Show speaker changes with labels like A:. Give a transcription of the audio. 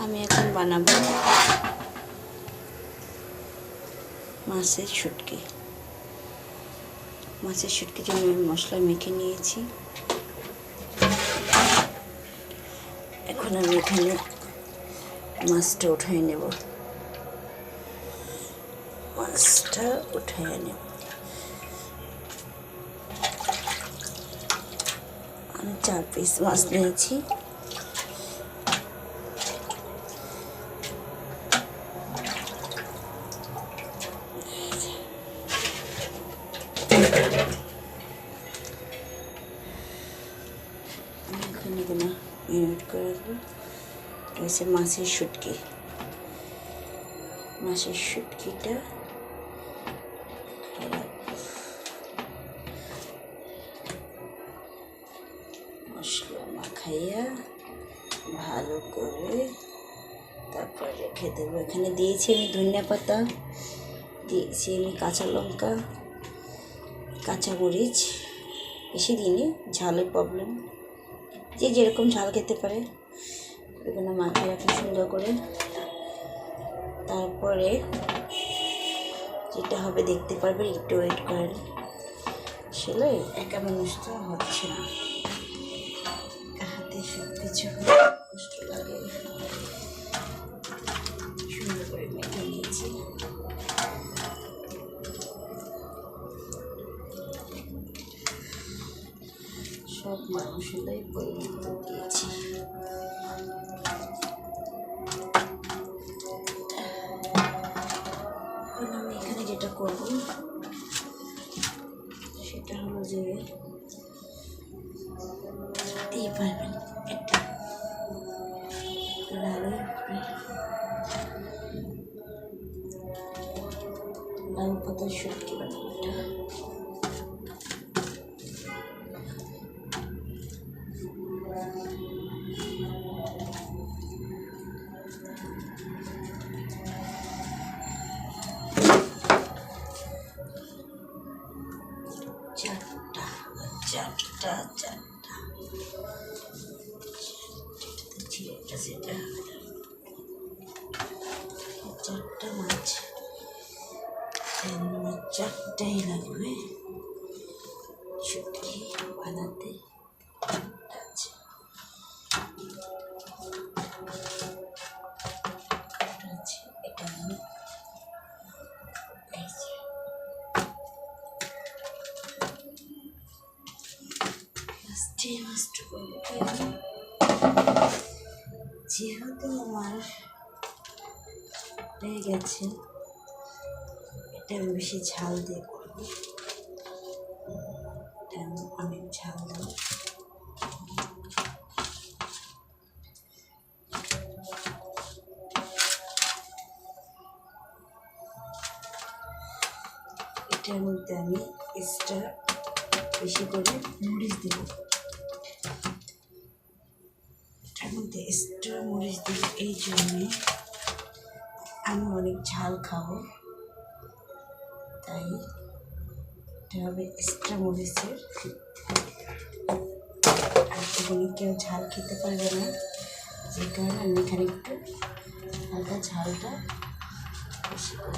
A: আমি এখন বানাবো মাছের শুটকি। মাছের শুটকির জন্য আমি মশলা মেখে নিয়েছি। এখন আমি এখানে মাছটা উঠাই নেব। আমি 4 পিস মাছ নিয়েছি। এখানে কোনো মিনিট করে রাখবো। হচ্ছে মাছের শুটকি। মাছের শুটকিটা মশলা মাখাইয়া ভালো করে তারপর রেখে দেবো। এখানে দিয়েছি আমি ধনিয়া পাতা, দিয়েছি আমি কাঁচা লঙ্কা, কাঁচামরিচ, বেশি দিনে ঝালের প্রবলেম, যে যেরকম ঝাল খেতে পারে। এখানে মাখিয়ে রাখি সুন্দর করে। তারপরে যেটা হবে দেখতে পারবে, একটু ওয়েট করেন। আসলে একা মানুষ তো হচ্ছে না, হাতে সব কিছু কষ্ট লাগে। সুন্দর করে মেখে নিয়েছি। সব মশলাই পরিমাণ দিয়েছি। এখন আমি এখানে যেটা করব সেটা হলো যে দেখতেই পারবেন এটা লাউ পাতার শুটকি বানাবো। চারটা মাছ, 4টাই লাগবে শুটকি বানাতে। এটা আমি যেহেতু আমার হয়ে গেছে, এটা আমি বেশি ঝাল দিয়ে করবো। এটা অনেক ঝাল দেবো। এটার মধ্যে আমি এক্সট্রা বেশি করে মরিচ দেবো। এটার মধ্যে এক্সট্রা মরিচ দেবো এই জন্যে আমি অনেক ঝাল খাবো, তাই এটা হবে এক্সট্রা মরিচের। আর এখানে কেউ ঝাল খেতে পারবে না, যে কারণে আমি এখানে একটু হালকা ঝালটা বেশি করে